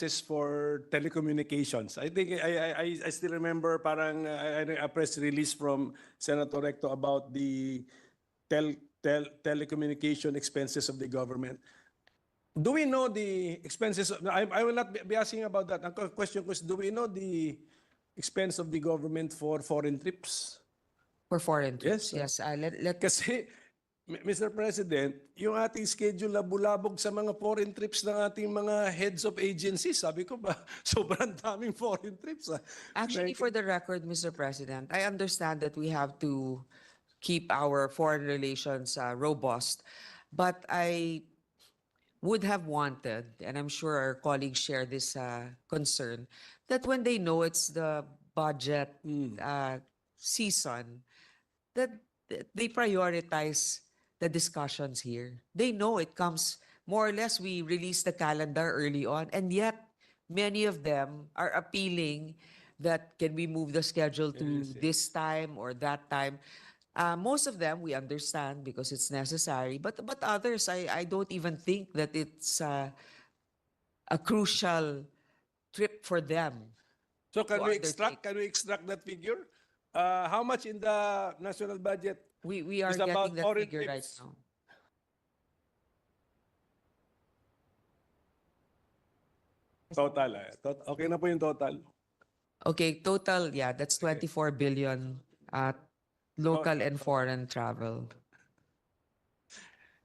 for telecommunications. I think I still remember parang a press release from Senator Recto about the telecommunication expenses of the government. Do we know the expenses? I will not be asking about that. Ang question ko is, do we know the expense of the government for foreign trips? For foreign trips, Yes. yes. Kasi, Mr. President, yung ating schedule na bulabog sa mga foreign trips ng ating mga heads of agencies, sabi ko ba, sobrang daming foreign trips. Actually, for the record, Mr. President, I understand that we have to keep our foreign relations robust, but I would have wanted, and I'm sure our colleagues share this concern, that when they know it's the budget season, that they prioritize the discussions here. They know it comes more or less, we release the calendar early on, and yet many of them are appealing that can we move the schedule to this time or that time. Most of them we understand because it's necessary, but others I don't even think that it's a crucial trip for them. So can to we undertake. extract that figure? How much in the national budget We are is about getting that foreign figure right trips? now. Total. Okay na po yung total. Okay, total, yeah, that's 24 billion local and foreign travel.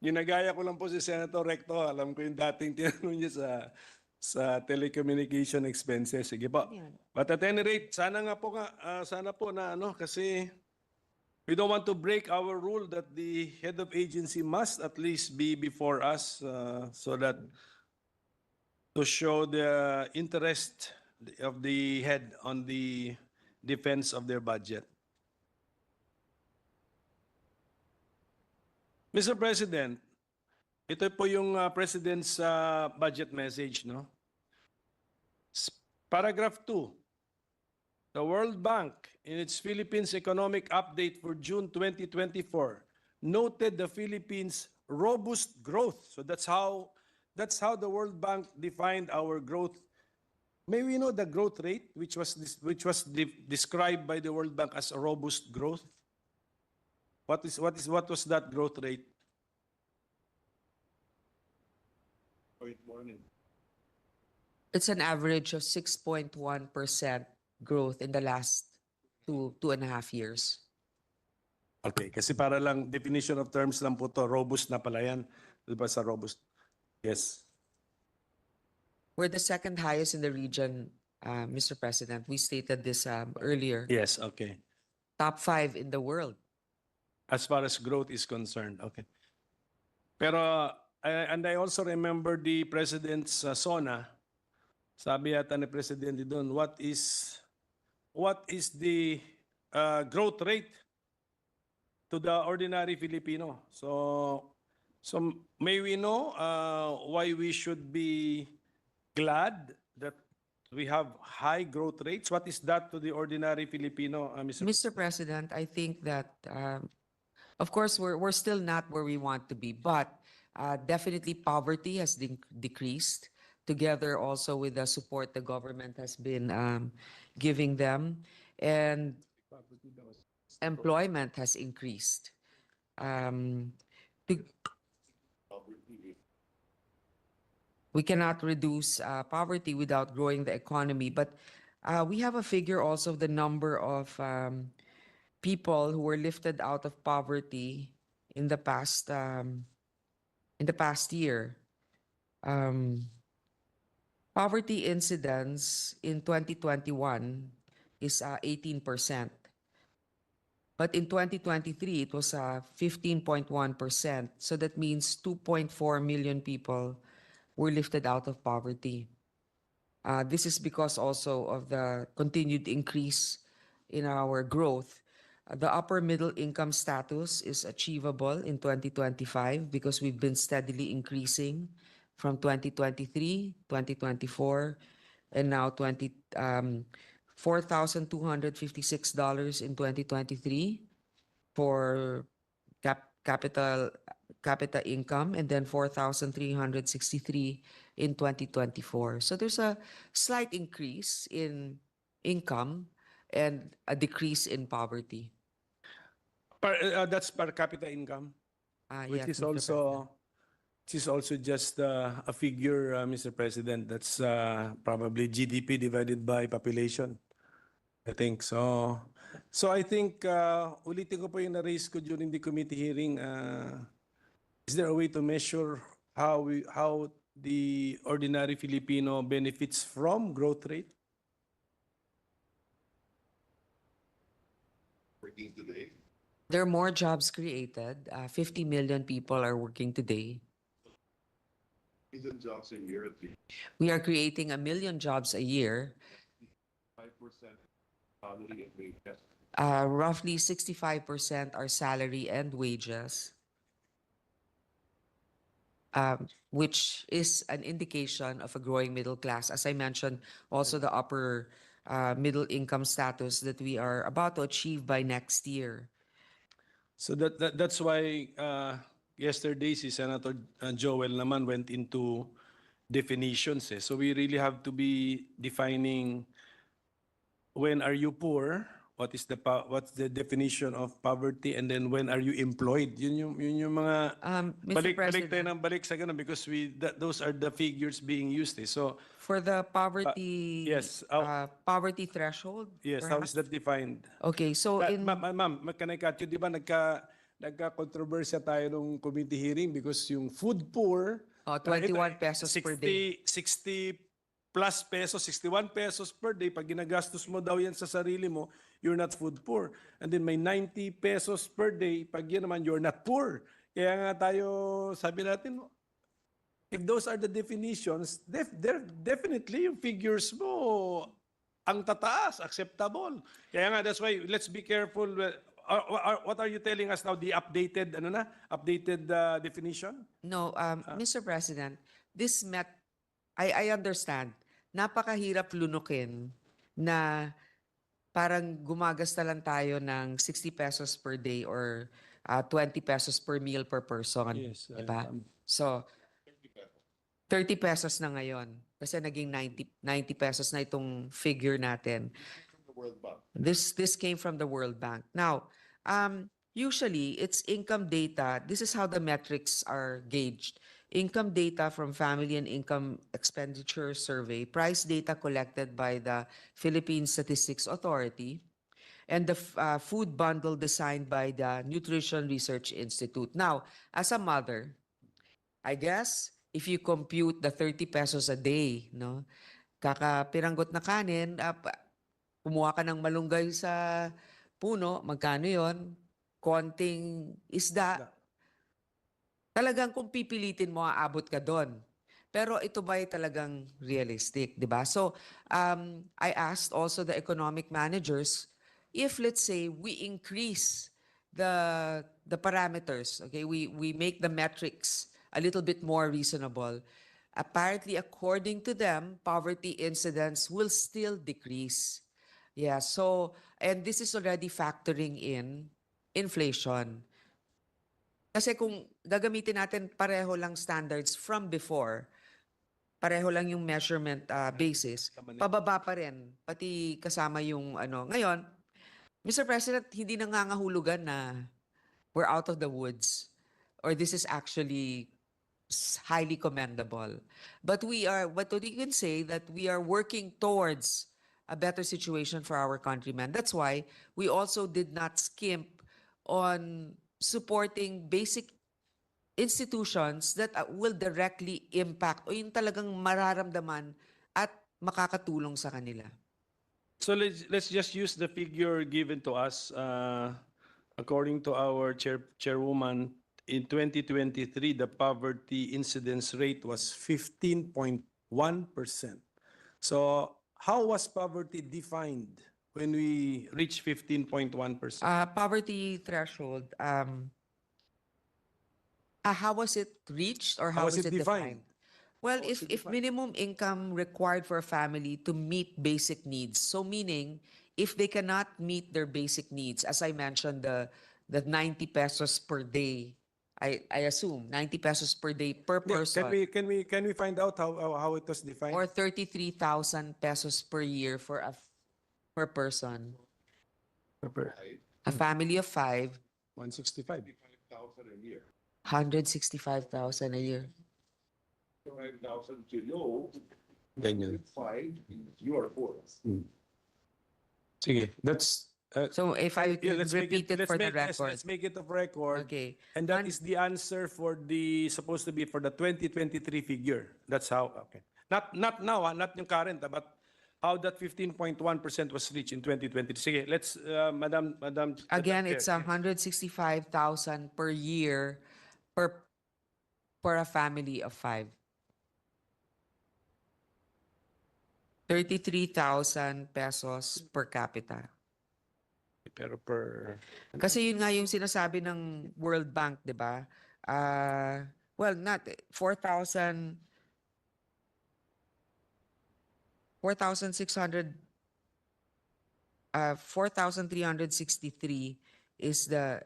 Ginagaya ko lang po si Senator Recto. Alam ko yung dating tinanong niya sa telecommunication expenses. Sige po. But at any rate, sana po na kasi we don't want to break our rule that the head of agency must at least be before us so that to show the interest of the head on the defense of their budget. Mr. President, ito po yung President's budget message, no? Paragraph 2. The World Bank, in its Philippines Economic Update for June 2024, noted the Philippines' robust growth. So that's how the World Bank defined our growth. May we know the growth rate, which was described by the World Bank as a robust growth? What was that growth rate? It's an average of 6.1% growth in the last two and a half years. Okay, kasi para lang definition of terms lang po to, robust na pala yan. Diba sa robust? Yes. We're the second highest in the region, Mr. President. We stated this earlier. Yes, okay. Top 5 in the world. As far as growth is concerned, okay. Pero, and I also remember the President's SONA, sabi yata ni Presidente doon, what is the growth rate to the ordinary Filipino? So may we know why we should be glad that we have high growth rates? What is that to the ordinary Filipino, Mr. President, I think that, of course, we're still not where we want to be, but definitely poverty has decreased, together also with the support the government has been giving them, and employment has increased. We cannot reduce poverty without growing the economy, but we have a figure also of the number of people who were lifted out of poverty in the past year. Poverty incidence in 2021 is 18%. But in 2023, it was 15.1%. So that means 2.4 million people were lifted out of poverty. This is because also of the continued increase in our growth. The upper middle income status is achievable in 2025 because we've been steadily increasing from 2023, 2024, and now $4,256 in 2023 for capita income, and then $4,363 in 2024. So there's a slight increase in income and a decrease in poverty. That's per capita income, which Yes, is Mr. President. also just a figure, Mr. President. That's probably GDP divided by population. I think so. So I think ulitin ko po yung na-raise ko during the committee hearing. Is there a way to measure how the ordinary Filipino benefits from growth rate? There are more jobs created. 50 million people are working today. Million jobs a year at least. We are creating 1 million jobs a year. 5% salary and wages. Roughly 65% are salary and wages, which is an indication of a growing middle class. As I mentioned, also the upper middle income status that we are about to achieve by next year. So that's why yesterday si Senator Joel naman went into definitions. So we really have to be defining when are you poor, what's the definition of poverty, and then when are you employed. Yun yung mga Mr. balik tayo President, ng balik sa ganun because those are the figures being used. So for the poverty, yes, poverty threshold, yes, how is perhaps? that defined? Okay, so in Ma'am, can I cut you? Di ba nagka-controversya tayo nung committee hearing because yung food poor, 21 pesos per day. 60 plus pesos, 61 pesos per day, pag ginagastos mo daw yan sa sarili mo, you're not food poor. And then may 90 pesos per day, pag yan naman, you're not poor. Kaya nga tayo, sabi natin, if those are the definitions, definitely yung figures mo ang tataas, acceptable. Kaya nga, that's why let's be careful. What are you telling us now? The updated, updated definition? No, Mr. President, I understand. Napakahirap lunukin na parang gumagasta lang tayo ng 60 pesos per day or 20 pesos per meal per person. Yes, Diba? So, 30 pesos na ngayon. Kasi naging 90 pesos na itong figure natin. The World Bank. This came from the World Bank. Now, usually it's income data. This is how the metrics are gauged. Income data from Family and Income Expenditure Survey, price data collected by the Philippine Statistics Authority, and the food bundle designed by the Nutrition Research Institute. Now, as a mother, I guess if you compute the 30 pesos a day, no, kakapiranggot na kanin, kumuha ka ng malunggay sa puno, magkano yon? Konting isda. Talagang kung pipilitin mo, aabot ka doon. Pero ito ba ay talagang realistic, di ba? So, I asked also the economic managers if, let's say, we increase the parameters, okay, we make the metrics a little bit more reasonable. Apparently, according to them, poverty incidence will still decrease. Yeah, so, and this is already factoring in inflation. Kasi kung gagamitin natin pareho lang standards from before, pareho lang yung measurement basis, pababa pa rin, pati kasama yung ano. Ngayon, Mr. President, hindi nangangahulugan na we're out of the woods or this is actually highly commendable. But we can say that we are working towards a better situation for our countrymen. That's why we also did not skimp on supporting basic institutions that will directly impact o yung talagang mararamdaman at makakatulong sa kanila. So let's just use the figure given to us. According to our chairwoman, in 2023, the poverty incidence rate was 15.1%. So how was poverty defined when we reached 15.1%? Poverty threshold, how was it reached or how was it defined? Well, How was it if defined? minimum income required for a family to meet basic needs, so meaning if they cannot meet their basic needs, as I mentioned, the 90 pesos per day I assume 90 pesos per day per Yeah, person, can we find out how it was defined? or 33,000 pesos per year for per person. A family of 5, 165. 55,000 a year. 165,000 a year. 5,000 to know, Ganyan. five, you are poor. Sige, that's So if I yeah, could repeat it for the record. let's make it of record. Okay. And that is the answer for the supposed to be for the 2023 figure. That's how okay. Not now, not yung current, but how that 15.1% was reached in 2020. Sige, let's Madam Again, Chair. it's 165,000 per year per a family of 5. 33,000 pesos per capita. Pero per Kasi yun nga yung sinasabi ng World Bank, 'di ba? Well, not 4,600 4,363 is the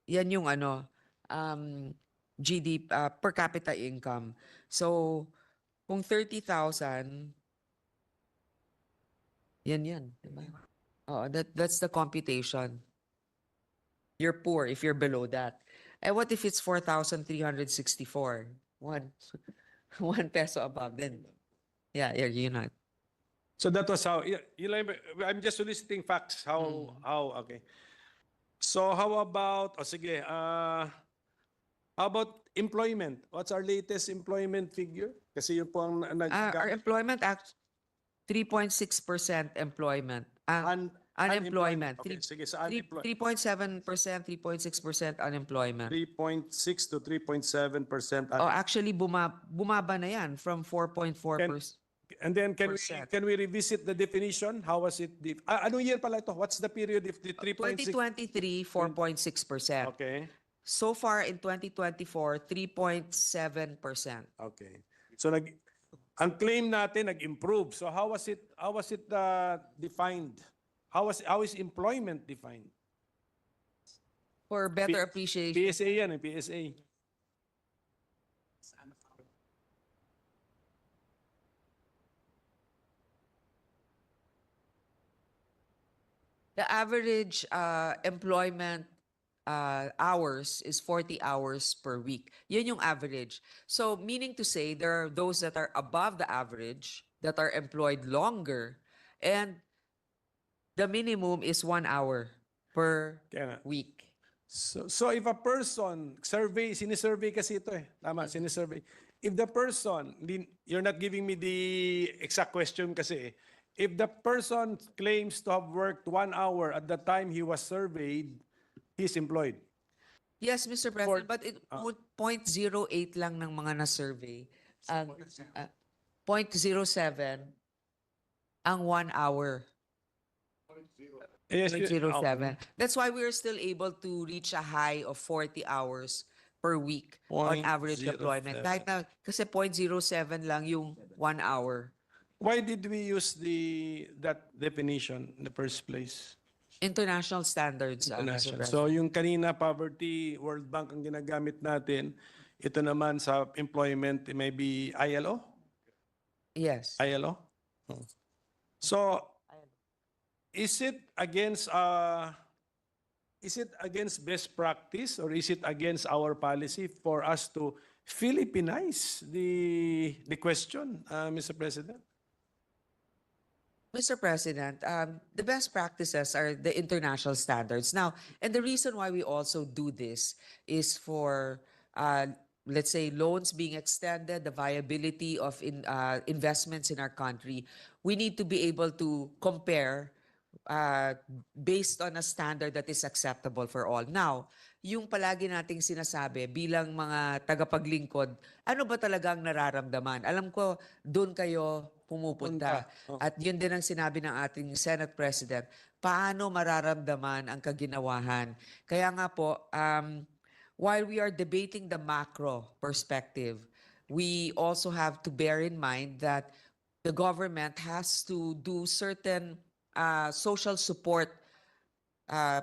yan yung GDP per capita income. So kung 30,000 yan, 'di ba? Oh, that's the computation. You're poor if you're below that. And what if it's 4,364? One, 1 peso above, then yeah, you're not. so that was how I'm just soliciting facts how okay. So how about sige how about employment? What's our latest employment figure? Kasi yun po ang Our employment act 3.6% employment. Unemployment. Okay, sige, sa 3.7%, 3.6% unemployment. 3.6 to 3.7%. Oh, actually bumaba na yan from 4.4%. And then percent. can we revisit the definition? How was it? Anong year pala ito? What's the period if the 3.6? 2023, 4.6%. Okay. So far in 2024, 3.7%. Okay. So ang claim natin nag-improve. So how was it defined? How is employment defined? For better appreciation. PSA yan, PSA. The average employment hours is 40 hours per week. Yun yung average. So meaning to say there are those that are above the average that are employed longer, and the minimum is 1 hour per Kaya nga. week. So if a person, sinisurvey kasi ito Tama, sinisurvey. If the person, you're not giving me the exact question kasi if the person claims to have worked 1 hour at the time he was surveyed, he's employed. Yes, Mr. President, but it 0.08 lang ng mga na-survey. 0.07 ang 1 hour. Yes, 0.07. That's why we're still able to reach a high of 40 hours per week on average 0.07. employment. Kahit na, kasi 0.07 lang yung 1 hour. Why did we use that definition in the first place? International standards, Mr. International. President. So yung kanina poverty, World Bank ang ginagamit natin, ito naman sa employment, it may be ILO? Yes. ILO? Oh. So is it against best practice or is it against our policy for us to Philippinize the question, Mr. President? Mr. President, the best practices are the international standards. Now, and the reason why we also do this is for, let's say, loans being extended, the viability of investments in our country. We need to be able to compare based on a standard that is acceptable for all. Now, yung palagi nating sinasabi bilang mga tagapaglingkod, ano ba talagang nararamdaman? Alam ko, doon kayo pumupunta. Oh. At yun din ang sinabi ng ating Senate President, paano mararamdaman ang kaginawahan? Kaya nga po, while we are debating the macro perspective, we also have to bear in mind that the government has to do certain social support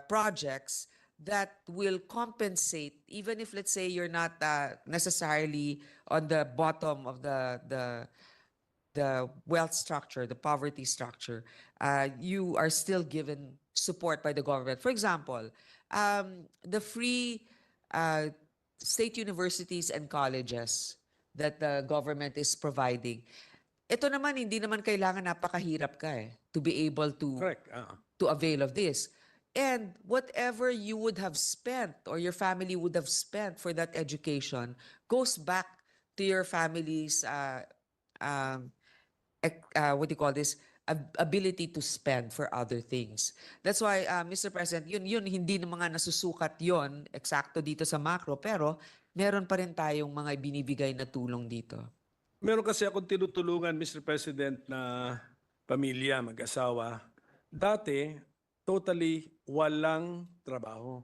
projects that will compensate, even if let's say you're not necessarily on the bottom of the wealth structure, the poverty structure, you are still given support by the government. For example, the free uh, state universities and colleges that the government is providing. Ito naman, hindi naman kailangan napakahirap ka to be able Correct. to avail of this. And whatever you would have spent or your family would have spent for that education goes back to your family's um, what do you call this, ability to spend for other things. That's why, Mr. President, yun, hindi na mga nasusukat yon eksakto dito sa macro, pero meron pa rin tayong mga binibigay na tulong dito. Meron kasi akong tinutulungan, Mr. President, na pamilya, mag-asawa. Dati, totally walang trabaho.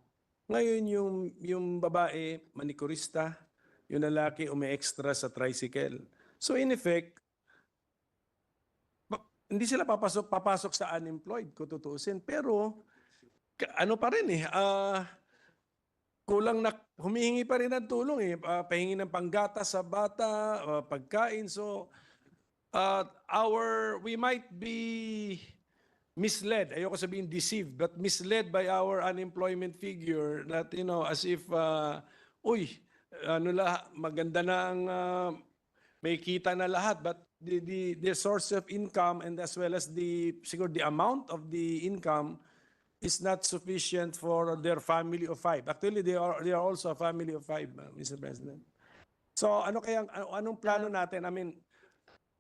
Ngayon, yung babae, manikurista, yung lalaki, umi-extra sa tricycle. So in effect, hindi sila papasok sa unemployed, kung tutuusin. Pero, ano pa rin kulang na, humihingi pa rin ng tulong pahingi ng panggata sa bata, pagkain. So, we might be misled, ayoko sabihin deceived, but misled by our unemployment figure that, as if, maganda na ang, may kita na lahat, but the source of income and as well as siguro the amount of the income is not sufficient for their family of five. Actually, they are also a family of five, Mr. President. So, anong plano natin? I mean,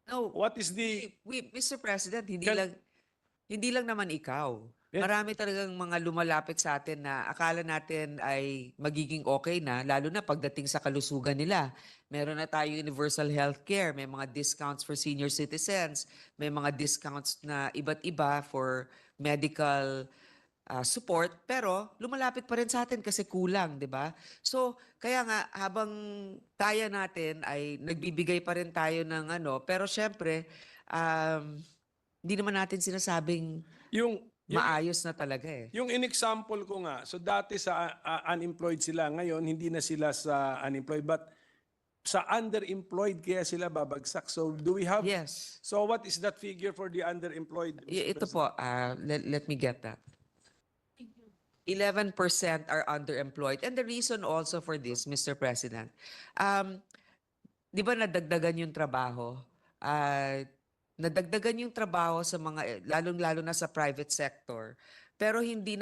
No, what is the... Mr. President, Can- hindi lang naman ikaw. Yes. Marami talagang mga lumalapit sa atin na akala natin ay magiging okay na, lalo na pagdating sa kalusugan nila. Meron na tayo universal healthcare, may mga discounts for senior citizens, may mga discounts na iba't iba for medical support, pero lumalapit pa rin sa atin kasi kulang, di ba? So, kaya nga, habang kaya natin ay nagbibigay pa rin tayo ng pero syempre, hindi naman natin sinasabing yung maayos na talaga Yung in-example ko nga, so dati sa unemployed sila, ngayon hindi na sila sa unemployed, but sa underemployed kaya sila babagsak. So do we have... Yes. So what is that figure for the underemployed? Mr. Ito President? po, let me get that. 11% are underemployed. And the reason also for this, Mr. President, di ba nadagdagan yung trabaho? Nadagdagan yung trabaho sa mga, lalong-lalo na sa private sector. Pero hindi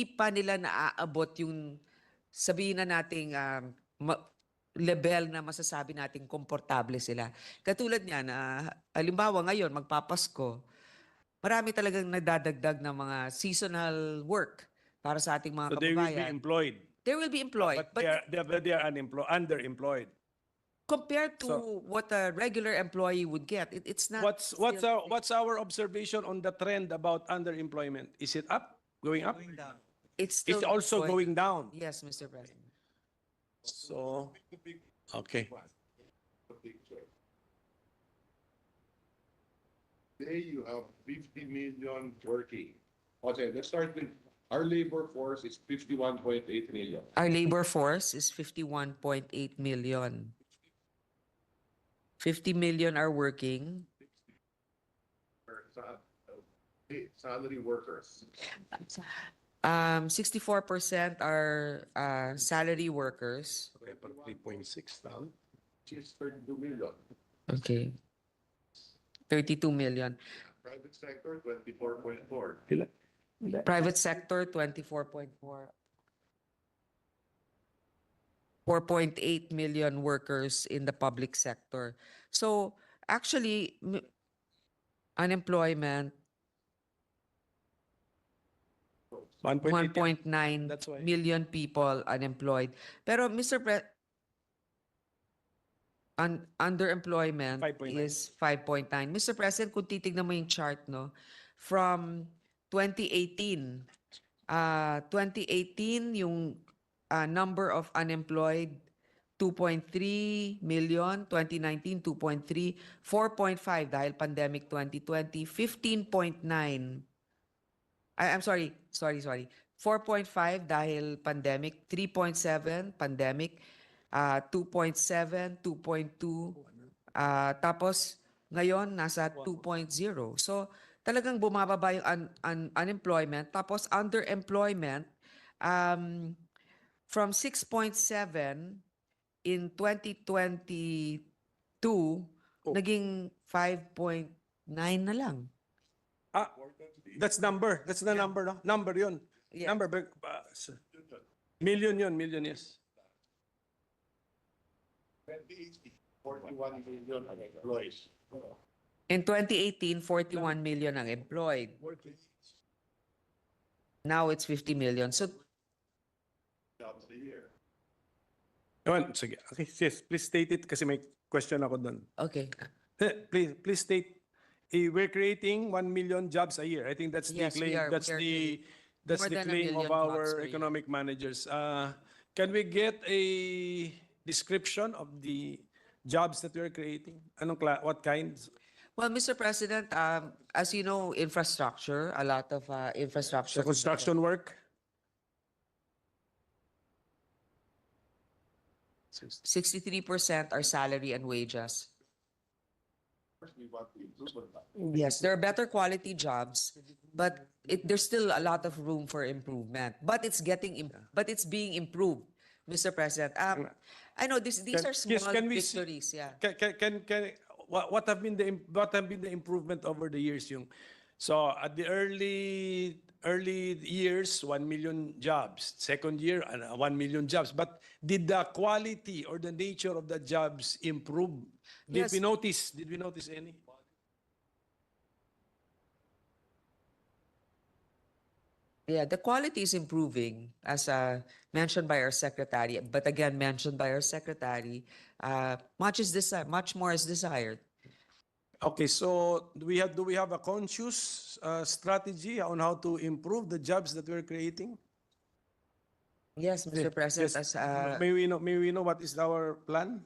pa nila naaabot yung, sabihin na nating level na masasabi nating komportable sila. Katulad niyan, halimbawa ngayon, magpapasko, marami talagang nadadagdag ng mga seasonal work para sa ating mga So they will be kababayan. employed. They will be employed. But they are underemployed. Compared to what a regular employee would get, it's not. What's our observation on the trend about underemployment? Is it up? Going up? It's It's still also going down. Yes, Mr. President. So, okay. Today you have 50 million working. Okay, let's start with our labor force is 51.8 million. Our labor force is 51.8 million. 50 million are working. Salary workers. 64% are salary workers. Okay, but 3.6 down. Which is 32 million. Okay. 32 million. Private sector, 24.4. Private sector, 24.4. 4.8 million workers in the public sector. So, actually, unemployment, 1.9 That's why. million people unemployed. Pero, Mr. underemployment 5.9. is 5.9. Mr. President, kung titignan mo yung chart, no, from 2018, 2018 yung number of unemployed 2.3 million, 2019 2.3, 4.5 dahil pandemic 2020, 15.9. I'm sorry. 4.5 dahil pandemic, 3.7 pandemic, 2.7, 2.2, tapos ngayon nasa 2.0. So talagang bumababa yung unemployment. Tapos underemployment, from 6.7 in 2022, naging 5.9 na lang. That's number. That's the number, no? Number yun. Yeah. Number. Million yun. Million, yes. 41 million employees. In 2018, 41 million ang employed. Now it's 50 million. So Jobs a year. Yun, sige. Okay, yes. Please state it kasi may question ako doon. okay. Please state. We're creating 1 million jobs a year. I think that's the Yes, we claim. are- That's we are the creating that's more the than a claim of million jobs our per year. economic managers. Can we get a description of the jobs that we're creating? What kinds? Well, Mr. President, as you know, infrastructure, a lot of infrastructure. So construction work? 63% are salary and wages. We want to improve on that. Yes, there are better quality jobs, but there's still a lot of room for improvement. But it's being improved, Mr. President. I know these are small Can we see- victories. Yeah. What have been the improvement over the years? So at the early years, 1 million jobs. Second year, 1 million jobs. But did the quality or the nature of the jobs improve? Did Yes. we notice any? Yeah, the quality is improving, as mentioned by our secretary. But again, mentioned by our secretary, much more is desired. Okay, so do we have a conscious strategy on how to improve the jobs that we're creating? Yes, Mr. President, Yes. as May we know what is our plan?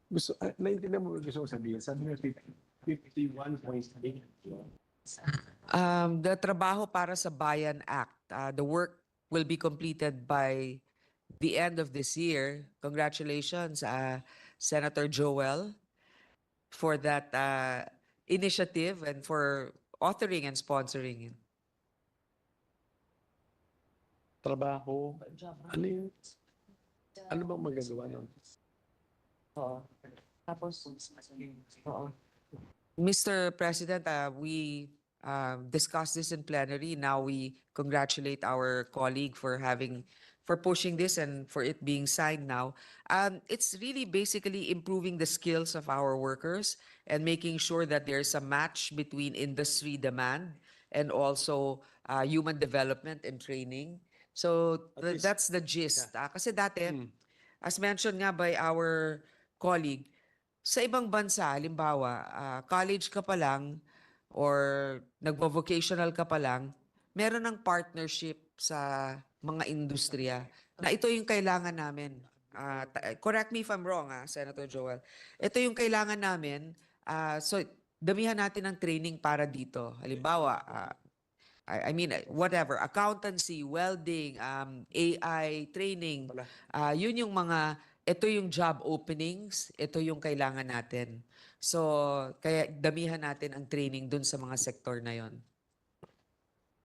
Naiintindihan mo gusto ko sabihin? Sabi mo 51.8. the Trabaho para sa Bayan Act, the work will be completed by the end of this year. Congratulations, Senator Joel, for that initiative and for authoring and sponsoring it. Trabaho. Ano yun? Ano bang magagawa nun? Mr. President, we discussed this in plenary. Now we congratulate our colleague for pushing this and for it being signed now. It's really basically improving the skills of our workers and making sure that there's a match between industry demand and also human development and training. So least- that's the gist. Kasi dati, as mentioned nga by our colleague, sa ibang bansa, halimbawa, college ka pa lang or nagvo-vocational ka pa lang, meron ng partnership sa mga industriya na ito yung kailangan namin. Correct me if I'm wrong, Senator Joel. Ito yung kailangan namin. So, damihan natin ng training para dito. Halimbawa, I mean, whatever, accountancy, welding, AI training, yun yung ito yung job openings, ito yung kailangan natin. So, kaya damihan natin ang training dun sa mga sektor na yon.